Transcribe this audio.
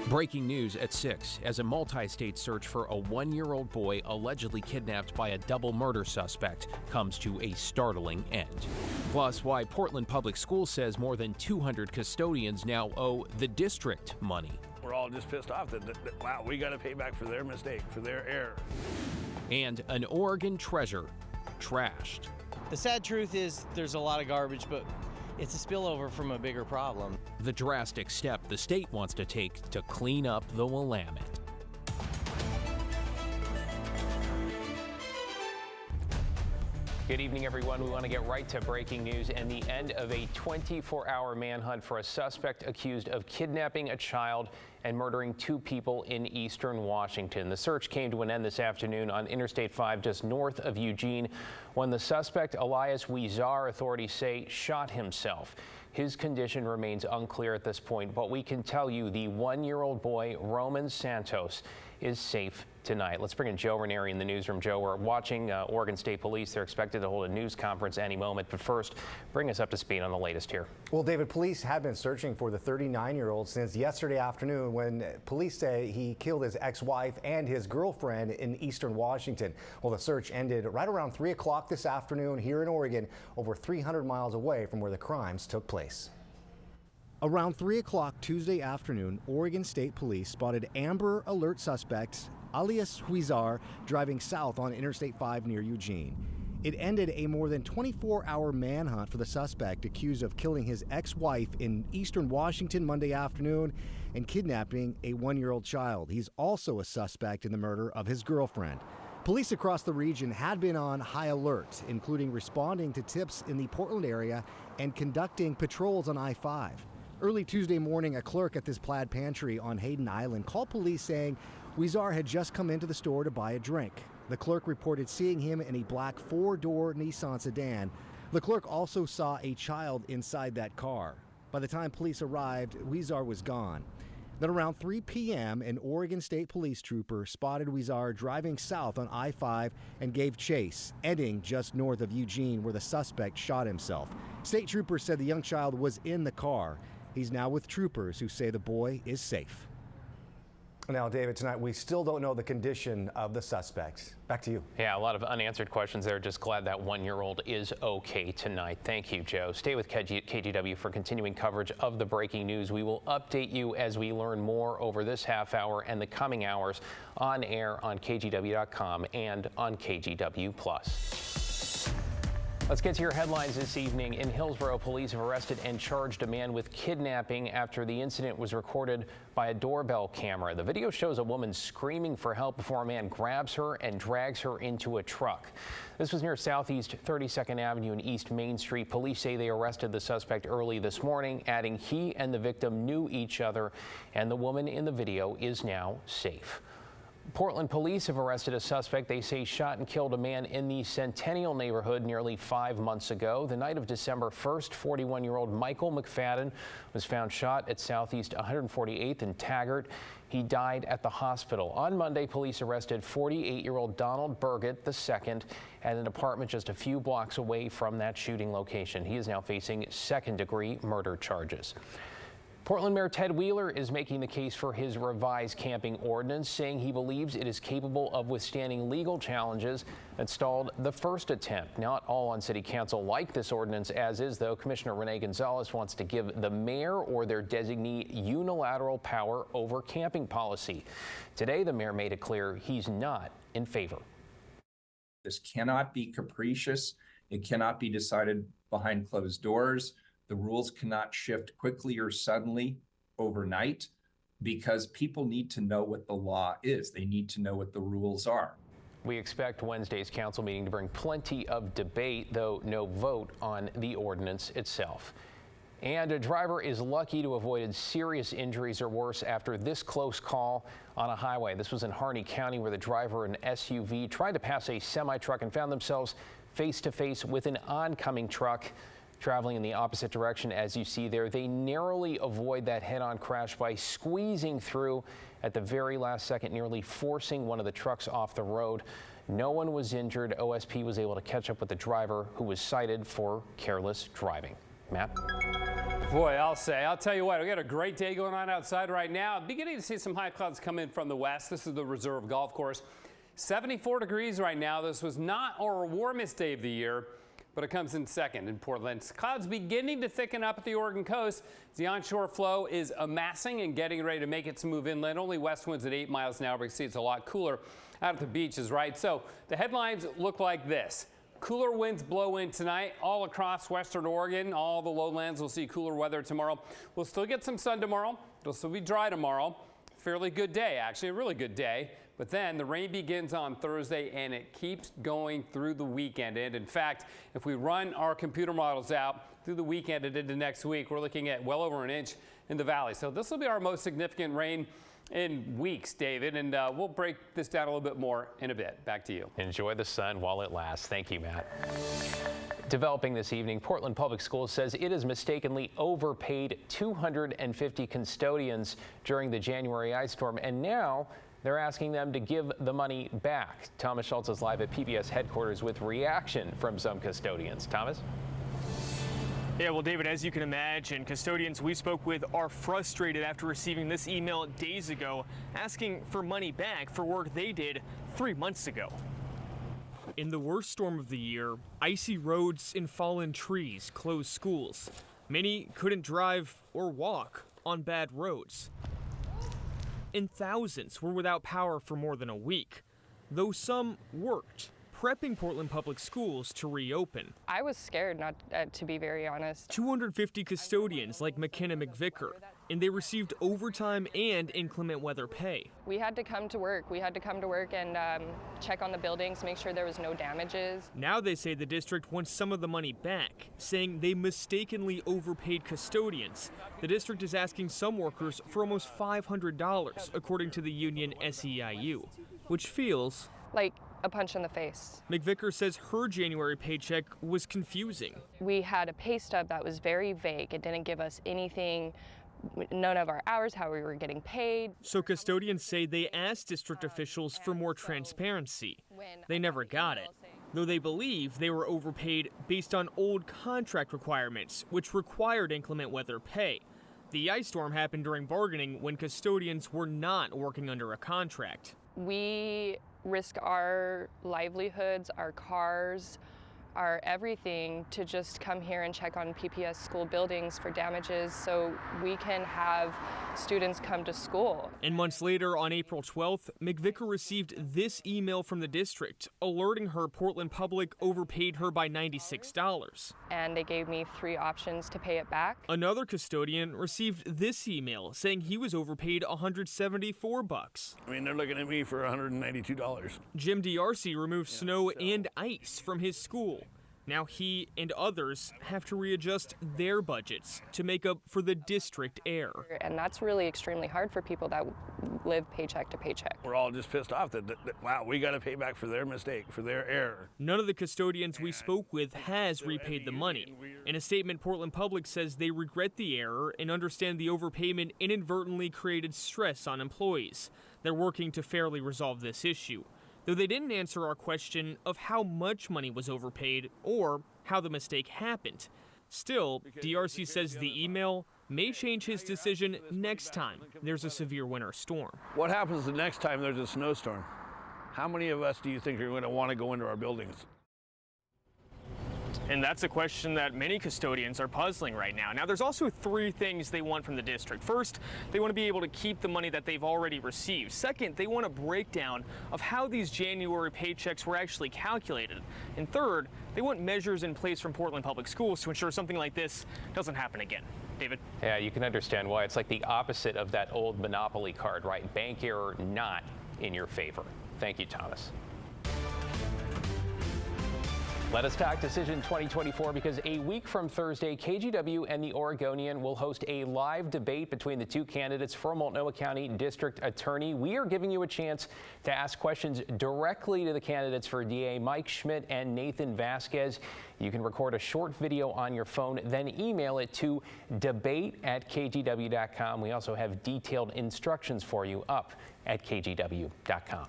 Breaking news at 6 as a multi-state search for a 1-year-old boy allegedly kidnapped by a double murder suspect comes to a startling end. Plus, why Portland Public Schools says more than 200 custodians now owe the district money. We're all just pissed off that wow, we got to pay back for their mistake, for their error. And an Oregon treasure trashed. The sad truth is there's a lot of garbage, but it's a spillover from a bigger problem. The drastic step the state wants to take to clean up the Willamette. Good evening, everyone. We want to get right to breaking news and the end of a 24-hour manhunt for a suspect accused of kidnapping a child and murdering 2 people in eastern Washington. The search came to an end this afternoon on Interstate 5 just north of Eugene when the suspect, Elias Huizar, authorities say, shot himself. His condition remains unclear at this point, but we can tell you the 1-year-old boy, Roman Santos, is safe tonight. Let's bring in Joe Ranieri in the newsroom. Joe, we're watching Oregon State Police. They're expected to hold a news conference any moment. But first, bring us up to speed on the latest here. Well, David, police have been searching for the 39-year-old since yesterday afternoon when police say he killed his ex-wife and his girlfriend in eastern Washington. Well, the search ended right around 3 o'clock this afternoon here in Oregon, over 300 miles away from where the crimes took place. Around 3 o'clock Tuesday afternoon, Oregon State Police spotted Amber Alert suspect Elias Huizar driving south on Interstate 5 near Eugene. It ended a more than 24-hour manhunt for the suspect accused of killing his ex-wife in eastern Washington Monday afternoon and kidnapping a 1-year-old child. He's also a suspect in the murder of his girlfriend. Police across the region had been on high alert, including responding to tips in the Portland area and conducting patrols on I-5. Early Tuesday morning, a clerk at this Plaid Pantry on Hayden Island called police saying Huizar had just come into the store to buy a drink. The clerk reported seeing him in a black 4-door Nissan sedan. The clerk also saw a child inside that car. By the time police arrived, Huizar was gone. Then around 3 p.m., an Oregon State Police trooper spotted Huizar driving south on I-5 and gave chase, ending just north of Eugene where the suspect shot himself. State troopers said the young child was in the car. He's now with troopers who say the boy is safe. Now, David, tonight we still don't know the condition of the suspect. Back to you. Yeah, a lot of unanswered questions there. Just glad that 1-year-old is okay tonight. Thank you, Joe. Stay with KGW for continuing coverage of the breaking news. We will update you as we learn more over this half hour and the coming hours on air on KGW.com and on KGW+. Let's get to your headlines this evening. In Hillsborough, police have arrested and charged a man with kidnapping after the incident was recorded by a doorbell camera. The video shows a woman screaming for help before a man grabs her and drags her into a truck. This was near Southeast 32nd Avenue and East Main Street. Police say they arrested the suspect early this morning, adding he and the victim knew each other, and the woman in the video is now safe. Portland police have arrested a suspect they say shot and killed a man in the Centennial neighborhood nearly 5 months ago. The night of December 1st, 41-year-old Michael McFadden was found shot at Southeast 148th and Taggart. He died at the hospital. On Monday, police arrested 48-year-old Donald Burgett II at an apartment just a few blocks away from that shooting location. He is now facing second-degree murder charges. Portland Mayor Ted Wheeler is making the case for his revised camping ordinance, saying he believes it is capable of withstanding legal challenges that stalled the first attempt. Not all on City Council like this ordinance as is, though. Commissioner Renee Gonzalez wants to give the mayor or their designee unilateral power over camping policy. Today, the mayor made it clear he's not in favor. This cannot be capricious. It cannot be decided behind closed doors. The rules cannot shift quickly or suddenly overnight because people need to know what the law is. They need to know what the rules are. We expect Wednesday's council meeting to bring plenty of debate, though no vote on the ordinance itself. And a driver is lucky to have avoided serious injuries or worse after this close call on a highway. This was in Harney County, where the driver of an SUV tried to pass a semi-truck and found themselves face to face with an oncoming truck traveling in the opposite direction. As you see there, they narrowly avoid that head-on crash by squeezing through at the very last second, nearly forcing one of the trucks off the road. No one was injured. OSP was able to catch up with the driver, who was cited for careless driving. Matt? Boy, I'll tell you what, we got a great day going on outside right now. Beginning to see some high clouds come in from the west. This is the Reserve Golf Course. 74 degrees right now. This was not our warmest day of the year, but it comes in second in Portland. Clouds beginning to thicken up at the Oregon coast. The onshore flow is amassing and getting ready to make its move inland. Only west winds at 8 miles an hour, but you see it's a lot cooler out at the beaches, right? So the headlines look like this. Cooler winds blow in tonight all across western Oregon. All the lowlands will see cooler weather tomorrow. We'll still get some sun tomorrow. It'll still be dry tomorrow. Fairly good day, actually, a really good day. But then the rain begins on Thursday and it keeps going through the weekend. And in fact, if we run our computer models out through the weekend and into next week, we're looking at well over an inch in the valley. So this will be our most significant rain in weeks, David, and we'll break this down a little bit more in a bit. Back to you. Enjoy the sun while it lasts. Thank you, Matt. Developing this evening, Portland Public Schools says it has mistakenly overpaid 250 custodians during the January ice storm, and now they're asking them to give the money back. Thomas Schultz is live at PBS headquarters with reaction from some custodians. Thomas? Yeah, well, David, as you can imagine, custodians we spoke with are frustrated after receiving this email days ago asking for money back for work they did 3 months ago. In the worst storm of the year, icy roads and fallen trees closed schools. Many couldn't drive or walk on bad roads. And thousands were without power for more than a week, though some worked, prepping Portland Public Schools to reopen. I was scared, not to be very honest. 250 custodians like McKenna McVicker, and they received overtime and inclement weather pay. We had to come to work. We had to come to work and check on the buildings, make sure there was no damages. Now they say the district wants some of the money back, saying they mistakenly overpaid custodians. The district is asking some workers for almost $500, according to the union SEIU, which feels like a punch in the face. McVicker says her January paycheck was confusing. We had a pay stub that was very vague. It didn't give us anything, none of our hours, how we were getting paid. So custodians say they asked district officials for more transparency. They never got it, though they believe they were overpaid based on old contract requirements, which required inclement weather pay. The ice storm happened during bargaining when custodians were not working under a contract. We risk our livelihoods, our cars, our everything to just come here and check on PPS school buildings for damages so we can have students come to school. And months later, on April 12th, McVicker received this email from the district alerting her Portland Public overpaid her by $96. And they gave me 3 options to pay it back. Another custodian received this email saying he was overpaid $174. I mean, they're looking at me for $192. Jim DRC removed snow and ice from his school. Now he and others have to readjust their budgets to make up for the district error. And that's really extremely hard for people that live paycheck to paycheck. We're all just pissed off that wow, we got to pay back for their mistake, for their error. None of the custodians we spoke with has repaid the money. In a statement, Portland Public says they regret the error and understand the overpayment inadvertently created stress on employees. They're working to fairly resolve this issue, though they didn't answer our question of how much money was overpaid or how the mistake happened. Still, DRC says the email may change his decision next time there's a severe winter storm. What happens the next time there's a snowstorm? How many of us do you think are going to want to go into our buildings? And that's a question that many custodians are puzzling right now. Now, there's also 3 things they want from the district. First, they want to be able to keep the money that they've already received. Second, they want a breakdown of how these January paychecks were actually calculated. And third, they want measures in place from Portland Public Schools to ensure something like this doesn't happen again. David? Yeah, you can understand why. It's like the opposite of that old Monopoly card, right? Bank error not in your favor. Thank you, Thomas. Let us talk Decision 2024, because a week from Thursday, KGW and the Oregonian will host a live debate between the 2 candidates for Multnomah County District Attorney. We are giving you a chance to ask questions directly to the candidates for DA Mike Schmidt and Nathan Vasquez. You can record a short video on your phone, then email it to debate@kgw.com. We also have detailed instructions for you up at kgw.com.